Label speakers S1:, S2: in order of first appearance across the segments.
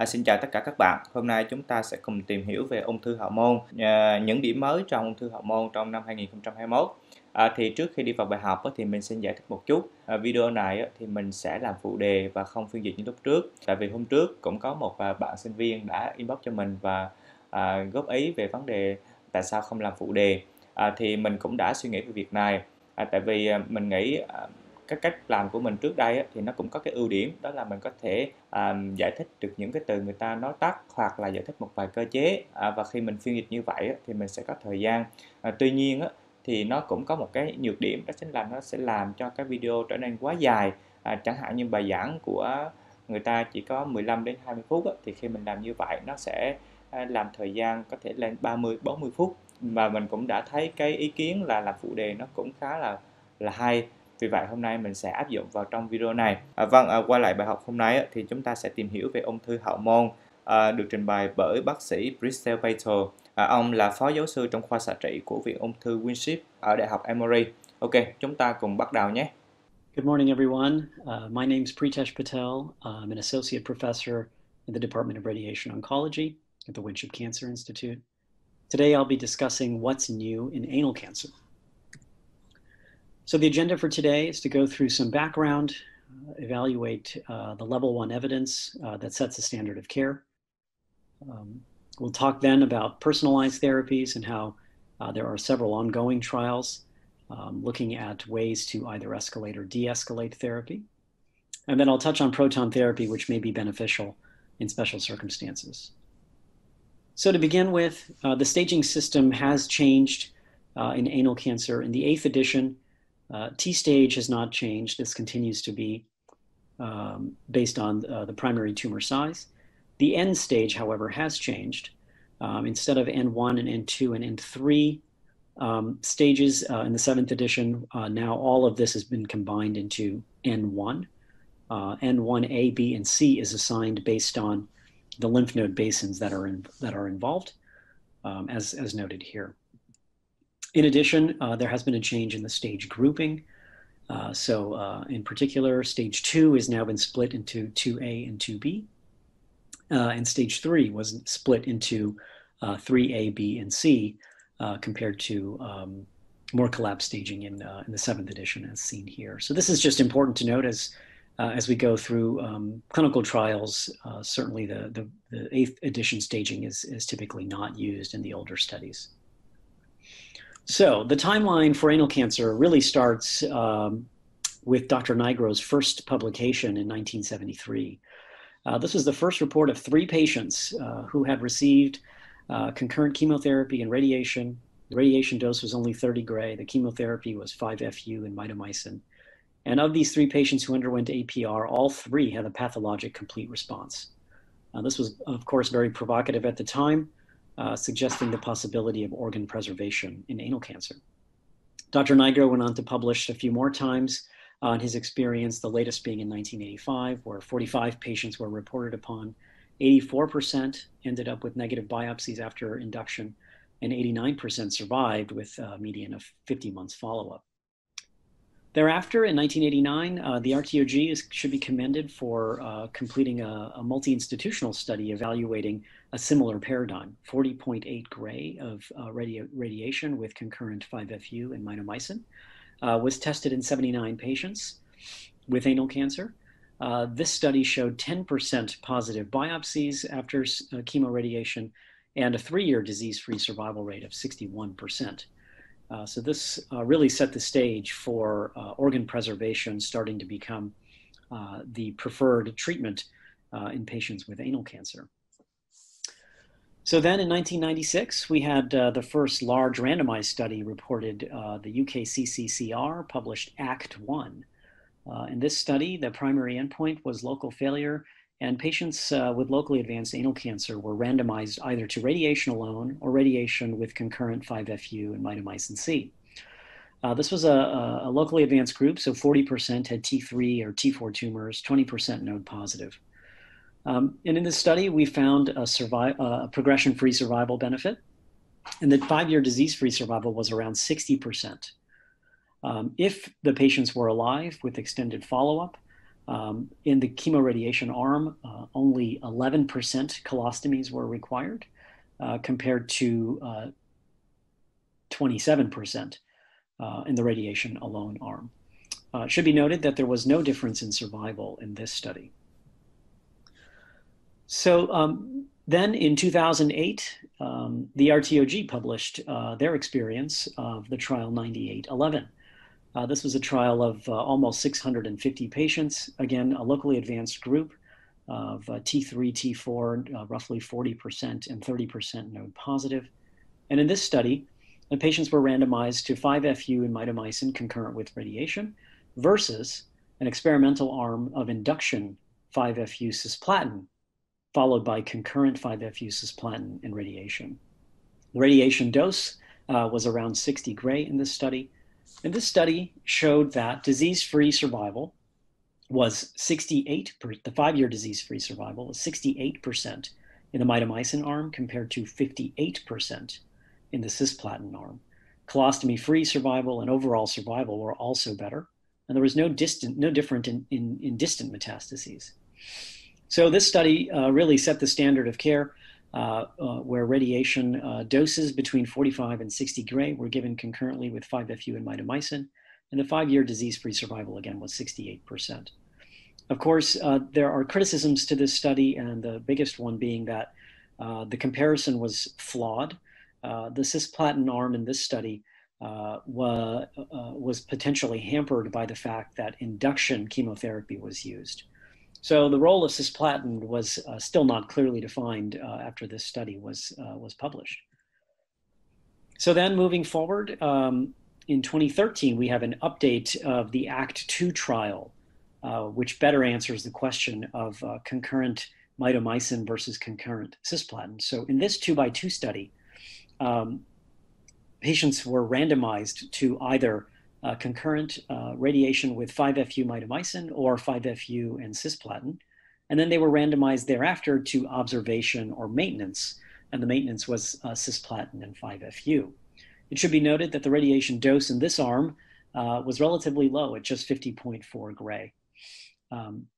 S1: Xin chào tất cả các bạn. Hôm nay chúng ta sẽ cùng tìm hiểu về ung thư hậu môn, những điểm mới trong ung thư hậu môn trong năm 2021. Thì trước khi đi vào bài học thì mình xin giải thích một chút. Video này thì mình sẽ làm phụ đề và không phiên dịch như lúc trước. Tại vì hôm trước cũng có một bạn sinh viên đã inbox cho mình và góp ý về vấn đề tại sao không làm phụ đề. Thì mình cũng đã suy nghĩ về việc này. Tại vì mình nghĩ cái cách làm của mình trước đây thì nó cũng có cái ưu điểm, đó là mình có thể giải thích được những cái từ người ta nói tắt hoặc là giải thích một vài cơ chế, và khi mình phiên dịch như vậy thì mình sẽ có thời gian. Tuy nhiên thì nó cũng có một cái nhược điểm, đó chính là nó sẽ làm cho cái video trở nên quá dài. Chẳng hạn như bài giảng của người ta chỉ có 15 đến 20 phút thì khi mình làm như vậy nó sẽ làm thời gian có thể lên 30-40 phút, và mình cũng đã thấy cái ý kiến là làm phụ đề nó cũng khá là hay. Vì vậy hôm nay mình sẽ áp dụng vào trong video này. Quay lại bài học hôm nay thì chúng ta sẽ tìm hiểu về ung thư hậu môn, được trình bày bởi bác sĩ Bristol Batel. Ông là phó giáo sư trong khoa xạ trị của Viện Ung thư Winship ở Đại học Emory. Ok, chúng ta cùng bắt đầu nhé.
S2: Good morning, everyone. My name is Pritesh Patel. I'm an associate professor in the Department of Radiation Oncology at the Winship Cancer Institute. Today, I'll be discussing what's new in anal cancer. So the agenda for today is to go through some background, evaluate the level 1 evidence that sets the standard of care. We'll talk then about personalized therapies and how there are several ongoing trials looking at ways to either escalate or de-escalate therapy. And then I'll touch on proton therapy, which may be beneficial in special circumstances. So to begin with, the staging system has changed in anal cancer. In the 8th edition, T-stage has not changed. This continues to be based on the primary tumor size. The end stage, however, has changed. Instead of N1 and N2 and N3 stages in the 7th edition, now all of this has been combined into N1. N1A, B, and C is assigned based on the lymph node basins that are involved, as noted here. In addition, there has been a change in the stage grouping. In particular, stage 2 has now been split into 2A and 2B, and stage 3 was split into 3A, B, and C, compared to more collapsed staging in the 7th edition, as seen here. So this is just important to note as we go through clinical trials. Certainly the 8th edition staging is typically not used in the older studies. So the timeline for anal cancer really starts with Dr. Nigro's first publication in 1973. This was the first report of 3 patients who had received concurrent chemotherapy and radiation. The radiation dose was only 30 gray. The chemotherapy was 5-FU and mitomycin. And of these 3 patients who underwent APR, all 3 had a pathologic complete response. This was, of course, very provocative at the time, suggesting the possibility of organ preservation in anal cancer. Dr. Nigro went on to publish a few more times on his experience, the latest being in 1985, where 45 patients were reported upon. 84% ended up with negative biopsies after induction, and 89% survived with a median of 50 months follow-up. Thereafter, in 1989, the RTOG should be commended for completing a multi-institutional study evaluating a similar paradigm. 40.8 gray of radiation with concurrent 5-FU and mitomycin was tested in 79 patients with anal cancer. This study showed 10% positive biopsies after chemoradiation and a 3-year disease-free survival rate of 61%. So this really set the stage for organ preservation starting to become the preferred treatment in patients with anal cancer. So then in 1996, we had the first large randomized study reported, the UKCCCR published ACT-1. In this study, the primary endpoint was local failure, and patients with locally advanced anal cancer were randomized either to radiation alone or radiation with concurrent 5-FU and mitomycin C. This was a locally advanced group, so 40% had T3 or T4 tumors, 20% node positive. And in this study, we found a progression-free survival benefit, and that 5-year disease-free survival was around 60%. If the patients were alive with extended follow-up, In the chemoradiation arm, only 11% colostomies were required, compared to 27% in the radiation alone arm. It should be noted that there was no difference in survival in this study. So then in 2008, the RTOG published their experience of the trial 9811. This was a trial of almost 650 patients, again, a locally advanced group of T3, T4, roughly 40% and 30% node positive. And in this study, the patients were randomized to 5-FU and mitomycin concurrent with radiation versus an experimental arm of induction 5-FU cisplatin, followed by concurrent 5-FU cisplatin and radiation. The radiation dose was around 60 gray in this study. And this study showed that disease-free survival was 68%, the 5-year disease-free survival was 68% in the mitomycin arm compared to 58% in the cisplatin arm. Colostomy-free survival and overall survival were also better, and there was no different in distant metastases. So this study really set the standard of care where radiation doses between 45 and 60 gray were given concurrently with 5-FU and mitomycin, and the 5-year disease-free survival again was 68%. Of course, there are criticisms to this study, and the biggest one being that the comparison was flawed. The cisplatin arm in this study was potentially hampered by the fact that induction chemotherapy was used. So the role of cisplatin was still not clearly defined after this study was published. So then moving forward, in 2013, we have an update of the ACT-2 trial, which better answers the question of concurrent mitomycin versus concurrent cisplatin. So in this 2x2 study, patients were randomized to either concurrent radiation with 5-FU mitomycin or 5-FU and cisplatin. And then they were randomized thereafter to observation or maintenance. And the maintenance was cisplatin and 5-FU. It should be noted that the radiation dose in this arm was relatively low at just 50.4 gray.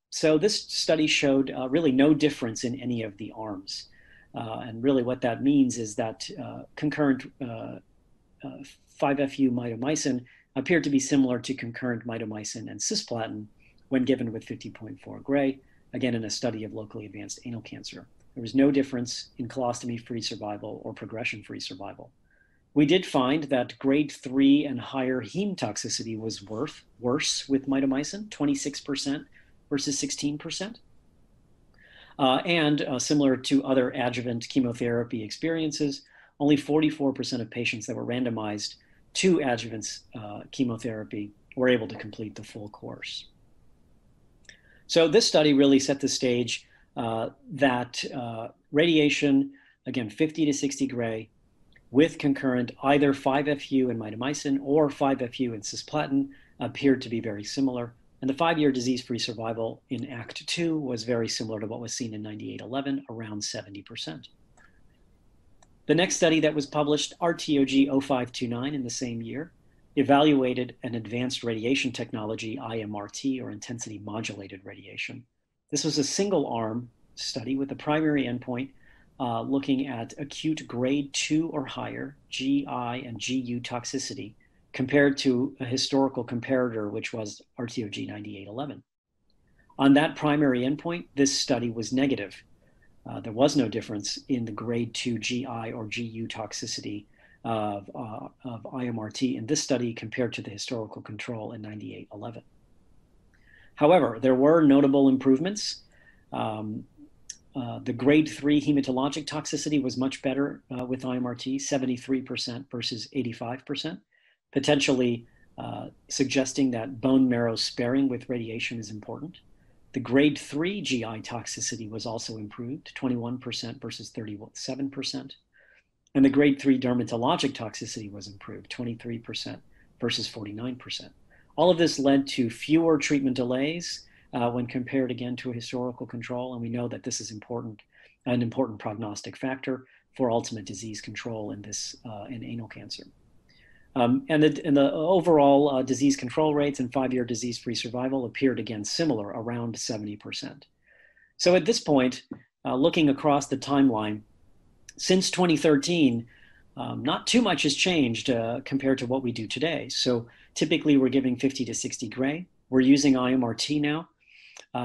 S2: So this study showed really no difference in any of the arms. And really what that means is that concurrent 5-FU mitomycin appeared to be similar to concurrent mitomycin and cisplatin when given with 50.4 gray, again in a study of locally advanced anal cancer. There was no difference in colostomy-free survival or progression-free survival. We did find that grade 3 and higher heme toxicity was worse with mitomycin, 26% versus 16%. And similar to other adjuvant chemotherapy experiences, only 44% of patients that were randomized to adjuvant chemotherapy were able to complete the full course. So this study really set the stage that radiation, again, 50 to 60 gray, with concurrent either 5-FU and mitomycin or 5-FU and cisplatin appeared to be very similar. And the 5-year disease-free survival in ACT-2 was very similar to what was seen in 9811, around 70%. The next study that was published, RTOG 0529 in the same year, evaluated an advanced radiation technology, IMRT, or intensity modulated radiation. This was a single-arm study with the primary endpoint looking at acute grade 2 or higher GI and GU toxicity compared to a historical comparator, which was RTOG 9811. On that primary endpoint, this study was negative. There was no difference in the grade 2 GI or GU toxicity of IMRT in this study compared to the historical control in 9811. However, there were notable improvements. The grade 3 hematologic toxicity was much better with IMRT, 73% versus 85%, potentially suggesting that bone marrow sparing with radiation is important. The grade 3 GI toxicity was also improved, 21% versus 37%. And the grade 3 dermatologic toxicity was improved, 23% versus 49%. All of this led to fewer treatment delays when compared again to a historical control. And we know that this is important, an important prognostic factor for ultimate disease control in anal cancer. And the overall disease control rates and 5-year disease-free survival appeared again similar, around 70%. So at this point, looking across the timeline, since 2013, not too much has changed compared to what we do today. So typically we're giving 50 to 60 gray. We're using IMRT now.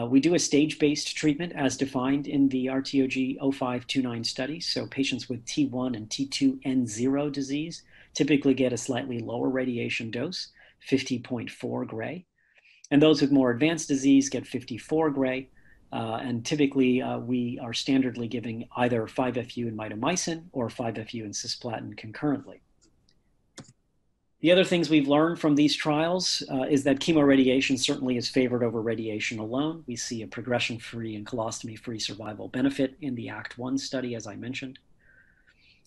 S2: We do a stage-based treatment as defined in the RTOG 0529 study. So patients with T1 and T2 N0 disease typically get a slightly lower radiation dose, 50.4 gray. And those with more advanced disease get 54 gray. And typically, we are standardly giving either 5-FU and mitomycin or 5-FU and cisplatin concurrently. The other things we've learned from these trials is that chemoradiation certainly is favored over radiation alone. We see a progression-free and colostomy-free survival benefit in the ACT-1 study, as I mentioned.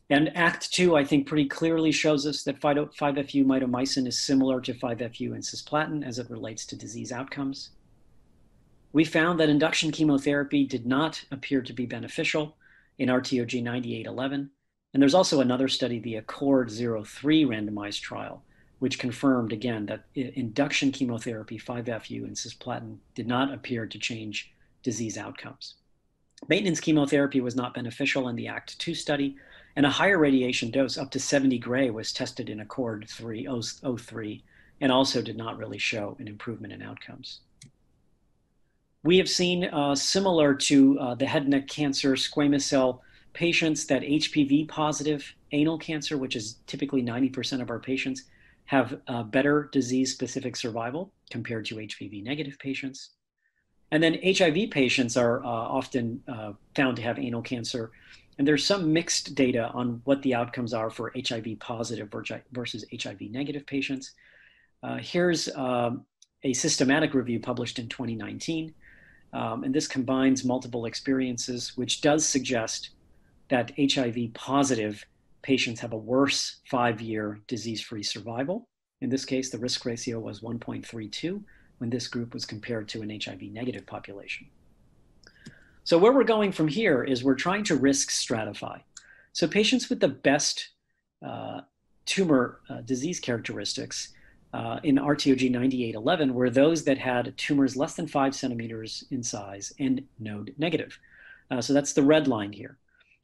S2: And ACT-2, I think, pretty clearly shows us that 5-FU mitomycin is similar to 5-FU and cisplatin as it relates to disease outcomes. We found that induction chemotherapy did not appear to be beneficial in RTOG 9811. And there's also another study, the ACCORD-03 randomized trial, which confirmed again that induction chemotherapy, 5-FU and cisplatin, did not appear to change disease outcomes. Maintenance chemotherapy was not beneficial in the ACT-2 study, and a higher radiation dose up to 70 gray was tested in ACCORD-03 and also did not really show an improvement in outcomes. We have seen, similar to the head and neck cancer squamous cell patients, that HPV positive anal cancer, which is typically 90% of our patients, have better disease-specific survival compared to HPV negative patients. And then HIV patients are often found to have anal cancer. And there's some mixed data on what the outcomes are for HIV positive versus HIV negative patients. Here's a systematic review published in 2019. And this combines multiple experiences, which does suggest that HIV positive patients have a worse 5-year disease-free survival. In this case, the risk ratio was 1.32 when this group was compared to an HIV negative population. So where we're going from here is we're trying to risk stratify. So patients with the best tumor disease characteristics in RTOG 9811 were those that had tumors less than 5 centimeters in size and node negative. So that's the red line here.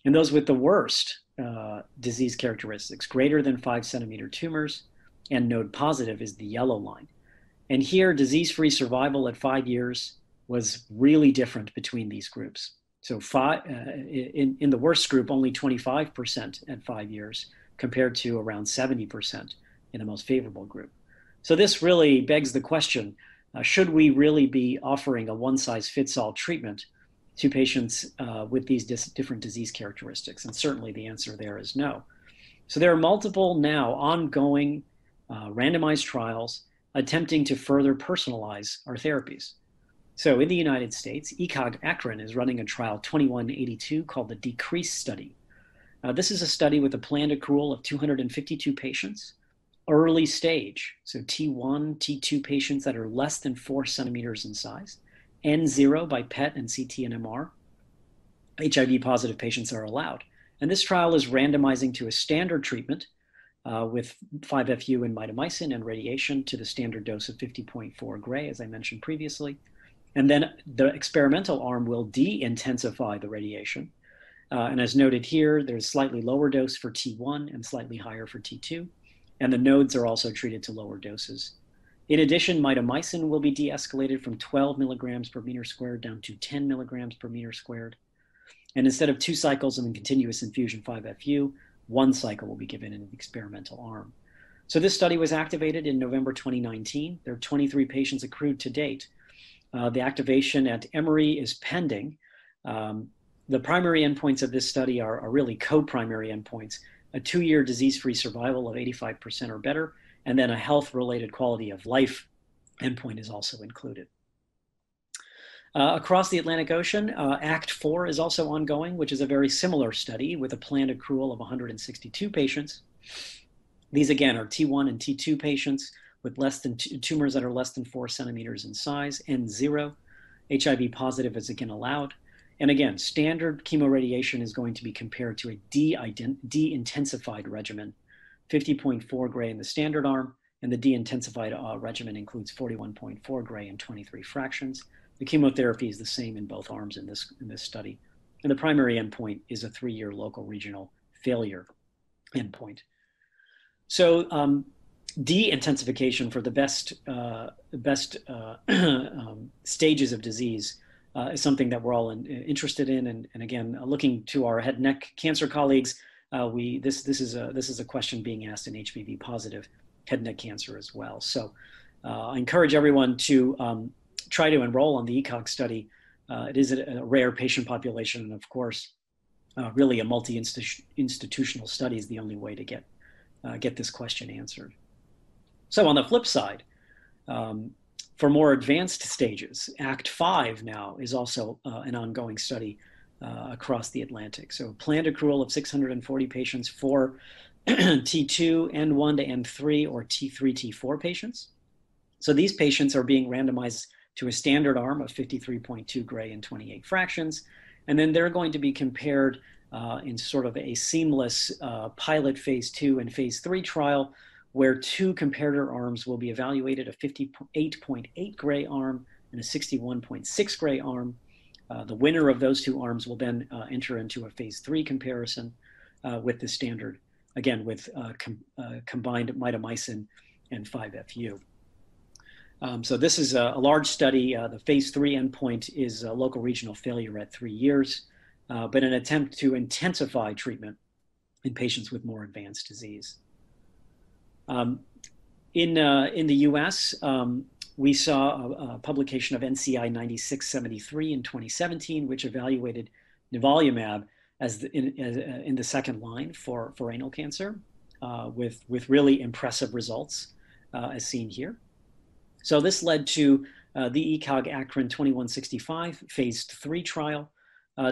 S2: And those with the worst disease characteristics, greater than 5 centimeter tumors and node positive, is the yellow line. And here, disease-free survival at 5 years was really different between these groups. So in the worst group, only 25% at 5 years, compared to around 70% in the most favorable group. So this really begs the question, should we really be offering a one-size-fits-all treatment to patients with these different disease characteristics? And certainly the answer there is no. So there are multiple now ongoing randomized trials attempting to further personalize our therapies. So in the United States, ECOG Akron is running a trial 2182 called the DECREASE study. This is a study with a planned accrual of 252 patients, early stage, so T1, T2 patients that are less than 4 centimeters in size, N0 by PET and CT and MR. HIV positive patients are allowed. And this trial is randomizing to a standard treatment with 5-FU and mitomycin and radiation to the standard dose of 50.4 gray, as I mentioned previously. And then the experimental arm will de-intensify the radiation. And as noted here, there's slightly lower dose for T1 and slightly higher for T2. And the nodes are also treated to lower doses. In addition, mitomycin will be de-escalated from 12 milligrams per meter squared down to 10 milligrams per meter squared. And instead of 2 cycles of continuous infusion 5-FU, 1 cycle will be given in an experimental arm. So this study was activated in November 2019. There are 23 patients accrued to date. The activation at Emory is pending. The primary endpoints of this study are really co-primary endpoints: a 2-year disease-free survival of 85% or better, and then a health-related quality of life endpoint is also included. Across the Atlantic Ocean, ACT-4 is also ongoing, which is a very similar study with a planned accrual of 162 patients. These, again, are T1 and T2 patients with tumors that are less than 4 centimeters in size, N0. HIV positive is again allowed. And again, standard chemoradiation is going to be compared to a de-intensified regimen 50.4 gray in the standard arm, and the de-intensified regimen includes 41.4 gray and 23 fractions. The chemotherapy is the same in both arms in this study. And the primary endpoint is a 3-year local regional failure endpoint. So de-intensification for the best stages of disease is something that we're all interested in. And again, looking to our head and neck cancer colleagues, this is a question being asked in HPV positive head and neck cancer as well. So I encourage everyone to try to enroll on the ECOG study. It is a rare patient population, and of course, really a multi-institutional study is the only way to get this question answered. So on the flip side, for more advanced stages, Act 5 now is also an ongoing study across the Atlantic. So planned accrual of 640 patients for T2, N1 to N3, or T3, T4 patients. So these patients are being randomized to a standard arm of 53.2 gray and 28 fractions. And then they're going to be compared in sort of a seamless pilot phase 2 and phase 3 trial, where 2 comparator arms will be evaluated, a 58.8 gray arm and a 61.6 gray arm. The winner of those 2 arms will then enter into a phase 3 comparison with the standard, again, with combined mitomycin and 5-FU. So this is a large study. The phase 3 endpoint is local regional failure at 3 years, but an attempt to intensify treatment in patients with more advanced disease. In the US, we saw a publication of NCI 9673 in 2017, which evaluated nivolumab as in the second line for anal cancer, with really impressive results, as seen here. So this led to the ECOG ACRIN 2165 phase 3 trial.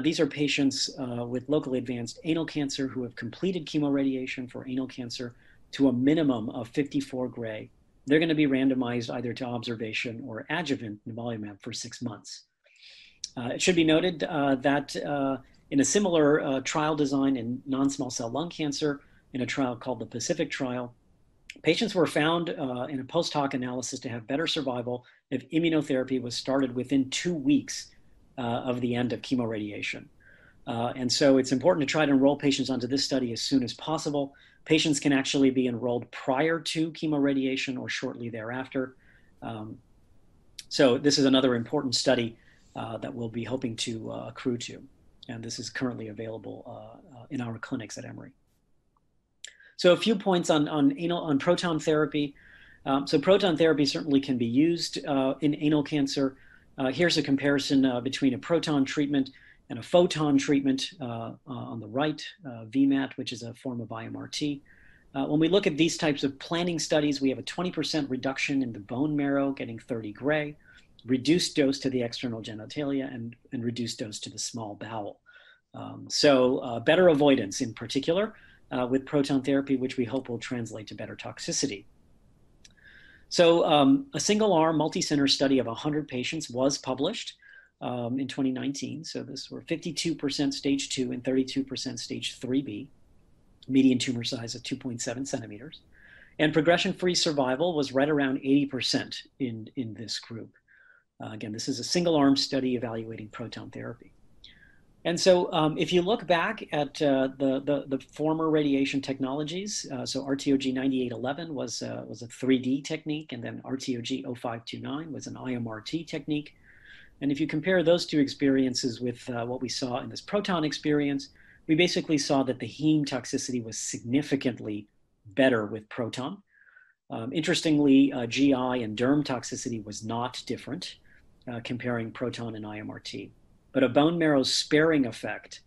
S2: These are patients with locally advanced anal cancer who have completed chemoradiation for anal cancer to a minimum of 54 gray. They're going to be randomized either to observation or adjuvant nivolumab for 6 months. It should be noted that in a similar trial design in non-small cell lung cancer, in a trial called the Pacific trial, patients were found in a post-hoc analysis to have better survival if immunotherapy was started within 2 weeks of the end of chemoradiation. And so it's important to try to enroll patients onto this study as soon as possible. Patients can actually be enrolled prior to chemoradiation or shortly thereafter. So this is another important study that we'll be hoping to accrue to. And this is currently available in our clinics at Emory. So a few points on proton therapy. So proton therapy certainly can be used in anal cancer. Here's a comparison between a proton treatment and a photon treatment on the right, VMAT, which is a form of IMRT. When we look at these types of planning studies, we have a 20% reduction in the bone marrow, getting 30 gray, reduced dose to the external genitalia, and reduced dose to the small bowel. So better avoidance in particular with proton therapy, which we hope will translate to better toxicity. So a single-arm, multi-center study of 100 patients was published in 2019. So this were 52% stage 2 and 32% stage 3B, median tumor size of 2.7 centimeters. And progression-free survival was right around 80% in this group. Again, this is a single-arm study evaluating proton therapy. And so if you look back at the former radiation technologies, so RTOG 9811 was a 3D technique, and then RTOG 0529 was an IMRT technique. And if you compare those two experiences with what we saw in this proton experience, we basically saw that the heme toxicity was significantly better with proton. Interestingly, GI and derm toxicity was not different comparing proton and IMRT. But a bone marrow sparing effect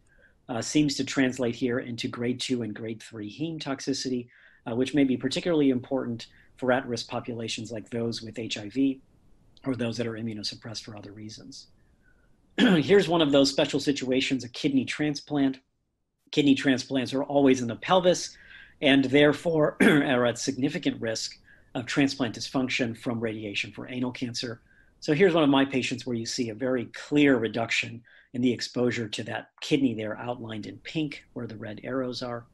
S2: seems to translate here into grade 2 and grade 3 heme toxicity, which may be particularly important for at-risk populations like those with HIV or those that are immunosuppressed for other reasons. Here's one of those special situations, a kidney transplant. Kidney transplants are always in the pelvis and therefore are at significant risk of transplant dysfunction from radiation for anal cancer. So here's one of my patients where you see a very clear reduction in the exposure to that kidney there outlined in pink where the red arrows are.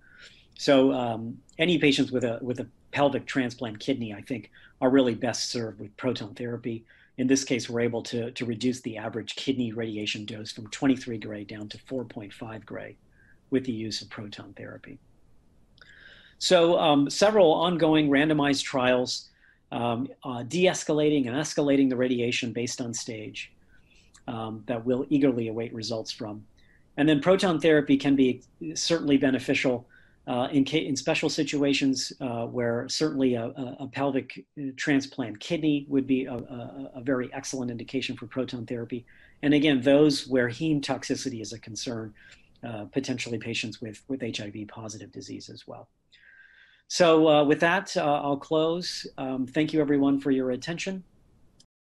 S2: So any patients with a pelvic transplant kidney, I think, are really best served with proton therapy. In this case, we're able to reduce the average kidney radiation dose from 23 gray down to 4.5 gray with the use of proton therapy. So several ongoing randomized trials de-escalating and escalating the radiation based on stage that we'll eagerly await results from. And then proton therapy can be certainly beneficial in special situations where certainly a pelvic transplant kidney would be a very excellent indication for proton therapy. And again, those where heme toxicity is a concern, potentially patients with HIV positive disease as well. So with that, I'll close. Thank you everyone for your attention.